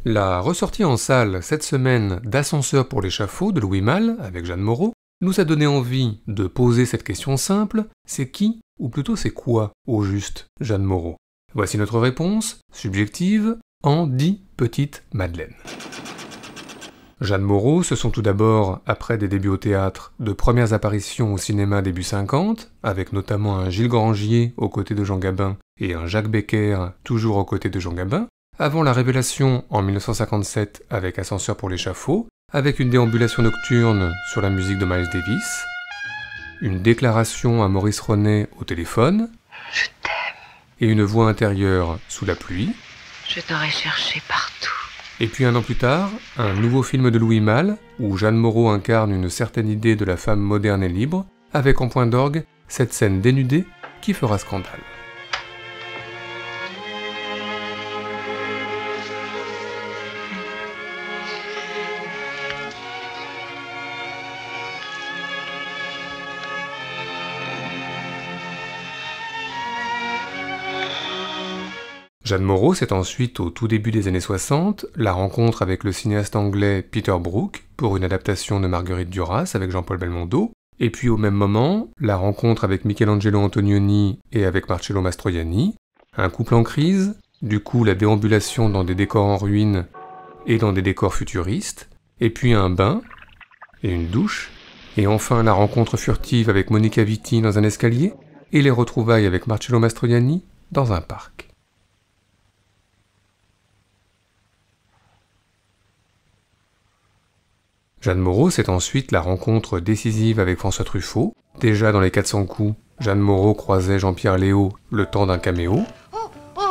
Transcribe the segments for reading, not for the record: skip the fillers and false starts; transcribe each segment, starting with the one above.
La ressortie en salle cette semaine d'Ascenseur pour l'échafaud de Louis Malle avec Jeanne Moreau nous a donné envie de poser cette question simple, c'est qui, ou plutôt c'est quoi, au juste, Jeanne Moreau? Voici notre réponse, subjective, en 10 petites madeleines. Jeanne Moreau, ce sont tout d'abord, après des débuts au théâtre, de premières apparitions au cinéma début 50, avec notamment un Gilles Grangier aux côtés de Jean Gabin et un Jacques Becker toujours aux côtés de Jean Gabin, avant la révélation en 1957 avec Ascenseur pour l'échafaud, avec une déambulation nocturne sur la musique de Miles Davis, une déclaration à Maurice Ronet au téléphone, je t'aime, et une voix intérieure sous la pluie, je t'aurais cherché partout. Et puis un an plus tard, un nouveau film de Louis Malle, où Jeanne Moreau incarne une certaine idée de la femme moderne et libre, avec en point d'orgue cette scène dénudée qui fera scandale. Jeanne Moreau, c'est ensuite, au tout début des années 60, la rencontre avec le cinéaste anglais Peter Brook pour une adaptation de Marguerite Duras avec Jean-Paul Belmondo, et puis au même moment, la rencontre avec Michelangelo Antonioni et avec Marcello Mastroianni, un couple en crise, du coup la déambulation dans des décors en ruine et dans des décors futuristes, et puis un bain et une douche, et enfin la rencontre furtive avec Monica Vitti dans un escalier, et les retrouvailles avec Marcello Mastroianni dans un parc. Jeanne Moreau, c'est ensuite la rencontre décisive avec François Truffaut. Déjà dans les 400 coups, Jeanne Moreau croisait Jean-Pierre Léaud le temps d'un caméo. Oh,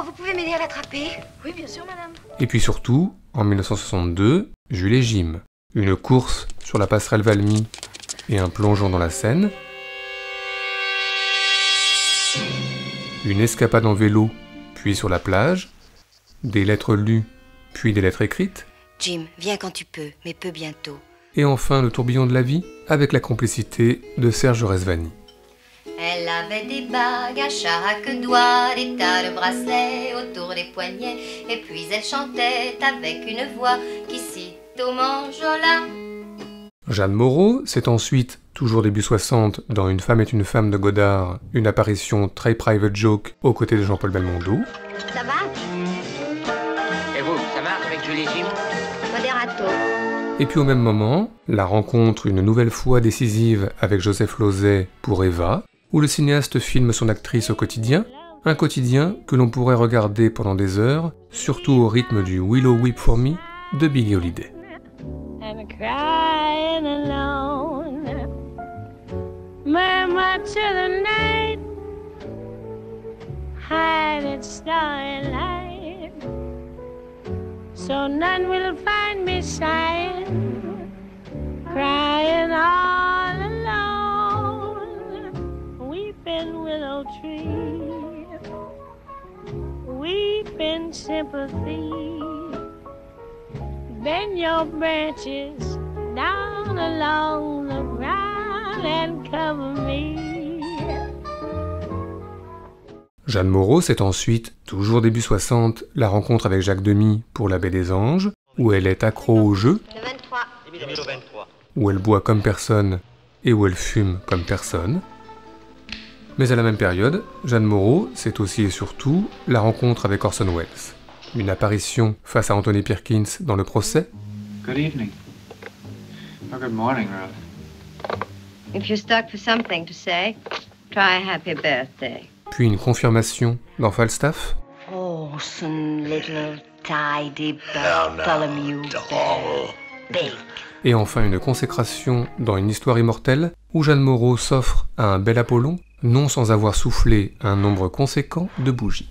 vous pouvez m'aider à l'attraper? Oui, bien sûr, madame. Et puis surtout, en 1962, Jules et Jim. Une course sur la passerelle Valmy et un plongeon dans la Seine. Une escapade en vélo, puis sur la plage. Des lettres lues, puis des lettres écrites. Jim, viens quand tu peux, mais peu bientôt. Et enfin le tourbillon de la vie, avec la complicité de Serge Rezvani. Elle avait des bagues à chaque doigt, des tas de bracelets autour des poignets, et puis elle chantait avec une voix qui sitôt m'enjola. Jeanne Moreau, c'est ensuite, toujours début 60, dans Une femme est une femme de Godard, une apparition très private joke aux côtés de Jean-Paul Belmondo. Ça va? Et vous, ça marche avec Julie Jim? Moderato. Et puis au même moment, la rencontre une nouvelle fois décisive avec Joseph Losey pour Eva, où le cinéaste filme son actrice au quotidien, un quotidien que l'on pourrait regarder pendant des heures, surtout au rythme du Willow Weep for Me de Billie Holiday. And crying alone, murmur to the night, hide its starlight, so none will find me sighing, crying all alone, weeping willow tree, weeping sympathy. Bend your branches down along the ground and cover me. Jeanne Moreau, c'est ensuite, toujours début 60, la rencontre avec Jacques Demy pour La Baie des Anges, où elle est accro au jeu, Le 23. où elle boit comme personne et où elle fume comme personne. Mais à la même période, Jeanne Moreau, c'est aussi et surtout la rencontre avec Orson Welles. Une apparition face à Anthony Perkins dans Le Procès. Good evening. Or good morning, rather. If you're stuck for something to say, try Happy Birthday. Puis une confirmation dans Falstaff. Orson, little tidy Bartholomew Bear. Big. Et enfin une consécration dans Une histoire immortelle, où Jeanne Moreau s'offre à un bel Apollon, non sans avoir soufflé un nombre conséquent de bougies.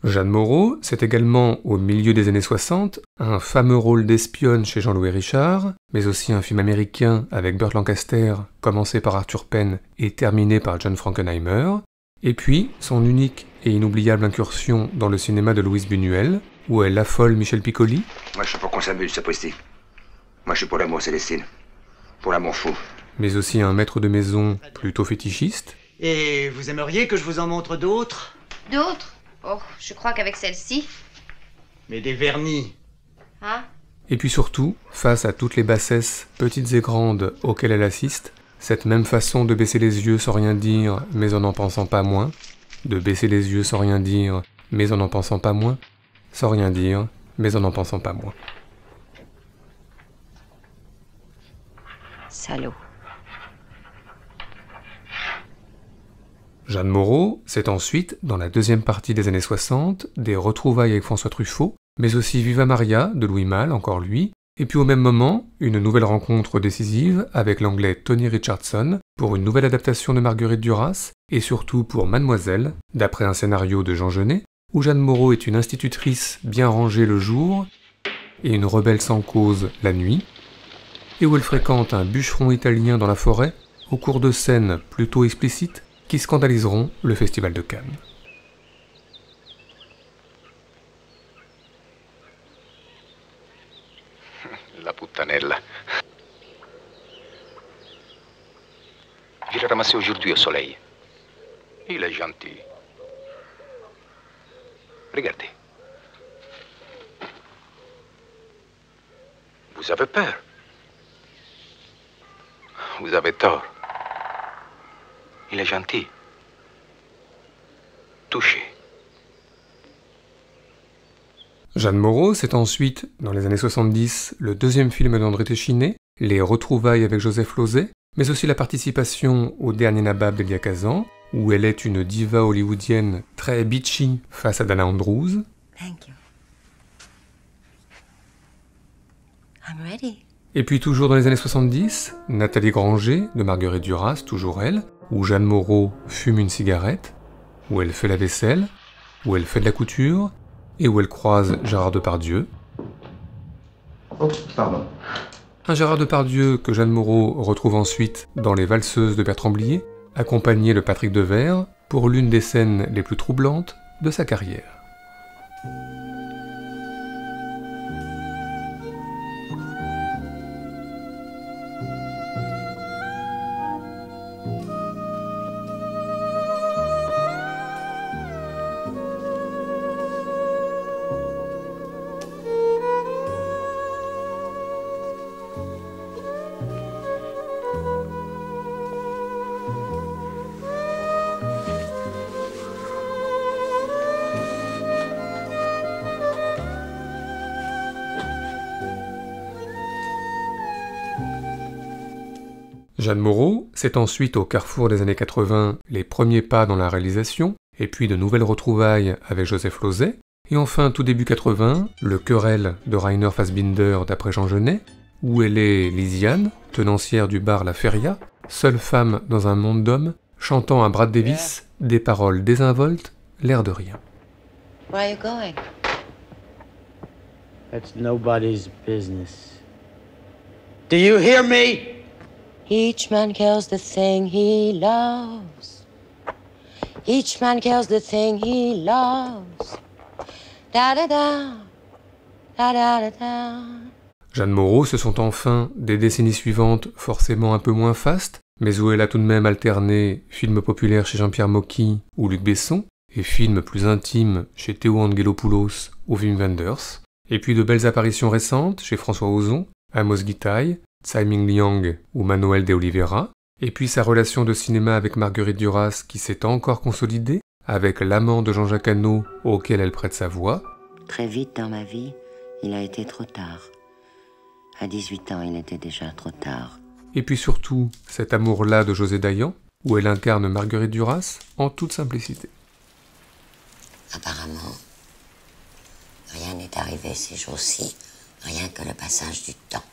Jeanne Moreau, c'est également, au milieu des années 60, un fameux rôle d'espionne chez Jean-Louis Richard, mais aussi un film américain avec Burt Lancaster, commencé par Arthur Penn et terminé par John Frankenheimer, Et puis, son unique et inoubliable incursion dans le cinéma de Louise Buñuel, où elle affole Michel Piccoli. Moi, je suis pour qu'on s'amuse, sapristi. Moi, je suis pour l'amour, Célestine. Pour l'amour fou. Mais aussi un maître de maison plutôt fétichiste. Et vous aimeriez que je vous en montre d'autres? D'autres? Oh, je crois qu'avec celle-ci. Mais des vernis. Hein? Et puis surtout, face à toutes les bassesses, petites et grandes, auxquelles elle assiste, cette même façon de baisser les yeux sans rien dire, mais en n'en pensant pas moins, de baisser les yeux sans rien dire, mais en n'en pensant pas moins, sans rien dire, mais en n'en pensant pas moins. Salaud. Jeanne Moreau, c'est ensuite, dans la deuxième partie des années 60, des retrouvailles avec François Truffaut, mais aussi Viva Maria de Louis Malle, encore lui, et puis au même moment, une nouvelle rencontre décisive avec l'anglais Tony Richardson pour une nouvelle adaptation de Marguerite Duras, et surtout pour Mademoiselle, d'après un scénario de Jean Genet, où Jeanne Moreau est une institutrice bien rangée le jour et une rebelle sans cause la nuit, et où elle fréquente un bûcheron italien dans la forêt, au cours de scènes plutôt explicites qui scandaliseront le Festival de Cannes. La puttanella. Je l'ai ramassé aujourd'hui au soleil. Il est gentil. Regardez. Vous avez peur. Vous avez tort. Il est gentil. Touchez. Jeanne Moreau, c'est ensuite, dans les années 70, le deuxième film d'André Téchiné, les retrouvailles avec Joseph Losey, mais aussi la participation au dernier Nabab d'Elia Kazan, où elle est une diva hollywoodienne très bitchy face à Dana Andrews. Thank you. I'm ready. Et puis toujours dans les années 70, Nathalie Granger, de Marguerite Duras, toujours elle, où Jeanne Moreau fume une cigarette, où elle fait la vaisselle, où elle fait de la couture, et où elle croise Gérard Depardieu. Oh, pardon. Un Gérard Depardieu que Jeanne Moreau retrouve ensuite dans Les Valseuses de Bertrand Blier, accompagné de Patrick Devers, pour l'une des scènes les plus troublantes de sa carrière. Jeanne Moreau, c'est ensuite au carrefour des années 80 les premiers pas dans la réalisation, et puis de nouvelles retrouvailles avec Joseph Losey, et enfin tout début 80, le Querelle de Rainer Fassbinder d'après Jean Genet, où elle est Lisiane, tenancière du bar La Feria, seule femme dans un monde d'hommes, chantant à Brad Davis des paroles désinvoltes, l'air de rien. Where are you going? That's nobody's business. Do you hear me? Each man kills the thing he loves. Each man kills the thing he loves. Da da da. Da da da da. Jeanne Moreau, ce sont enfin des décennies suivantes forcément un peu moins fastes, mais où elle a tout de même alterné films populaires chez Jean-Pierre Mocky ou Luc Besson, et films plus intimes chez Théo Angelopoulos ou Wim Wenders, et puis de belles apparitions récentes chez François Ozon, Amos Gitaï, Tsai Ming Liang ou Manuel de Oliveira, et puis sa relation de cinéma avec Marguerite Duras qui s'est encore consolidée, avec L'amant de Jean-Jacques Hano auquel elle prête sa voix. Très vite dans ma vie, il a été trop tard. À 18 ans, il était déjà trop tard. Et puis surtout, cet amour-là de José Dayan, où elle incarne Marguerite Duras en toute simplicité. Apparemment, rien n'est arrivé ces jours-ci, rien que le passage du temps.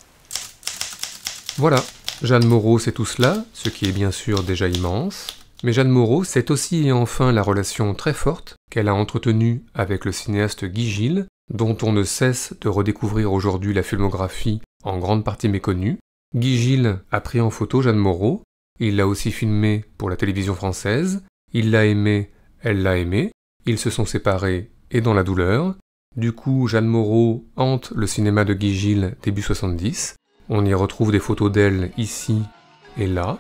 Voilà, Jeanne Moreau c'est tout cela, ce qui est bien sûr déjà immense, mais Jeanne Moreau c'est aussi et enfin la relation très forte qu'elle a entretenue avec le cinéaste Guy Gilles, dont on ne cesse de redécouvrir aujourd'hui la filmographie en grande partie méconnue. Guy Gilles a pris en photo Jeanne Moreau, il l'a aussi filmée pour la télévision française, Il l'a aimée, elle l'a aimé, ils se sont séparés et dans la douleur. Du coup, Jeanne Moreau hante le cinéma de Guy Gilles début 70. On y retrouve des photos d'elle ici et là.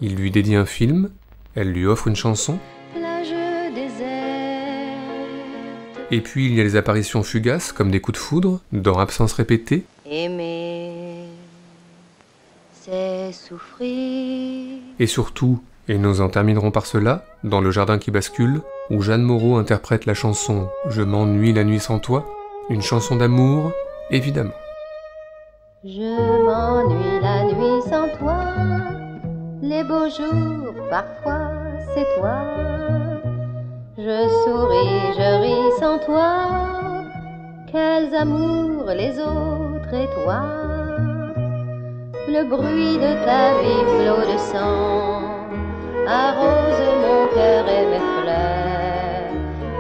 Il lui dédie un film, elle lui offre une chanson. Et puis il y a les apparitions fugaces comme des coups de foudre dans Absence répétée. Aimer, c'est souffrir. Et surtout, et nous en terminerons par cela, dans Le Jardin qui bascule, où Jeanne Moreau interprète la chanson « Je m'ennuie la nuit sans toi », une chanson d'amour, évidemment. Je m'ennuie la nuit sans toi, les beaux jours, parfois c'est toi. Je souris, je ris sans toi, quels amours les autres et toi. Le bruit de ta vie flot de sang arrose mon cœur et mes fleurs.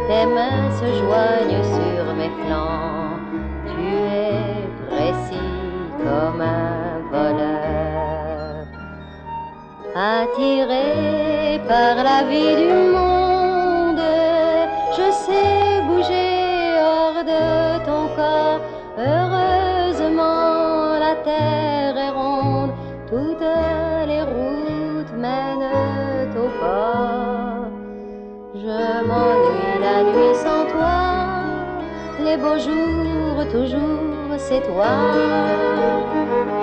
Tes mains se joignent sur mes flancs, tu es précis comme un voleur. Attiré par la vie du monde, je sais bouger hors de ton corps. Heureusement la terre est ronde, toutes les routes mènent au port. Je m'ennuie la nuit sans toi, les beaux jours toujours c'est toi.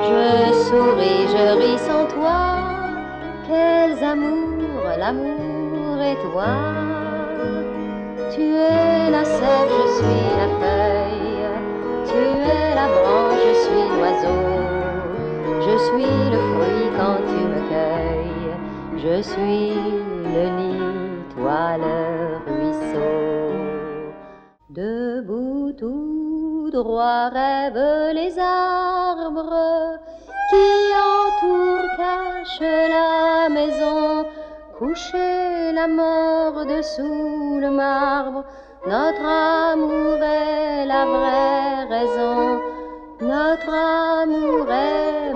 Je souris, je ris sans toi, quels amours, l'amour et toi. Tu es la sève, je suis la feuille, tu es la branche, je suis l'oiseau. Je suis le fruit quand tu me cueilles, je suis le lit, toi le ruisseau. Debout tout droit rêvent les arbres qui entourent, cachent la maison. Coucher la mort dessous le marbre, notre amour est la vraie raison. Notre amour est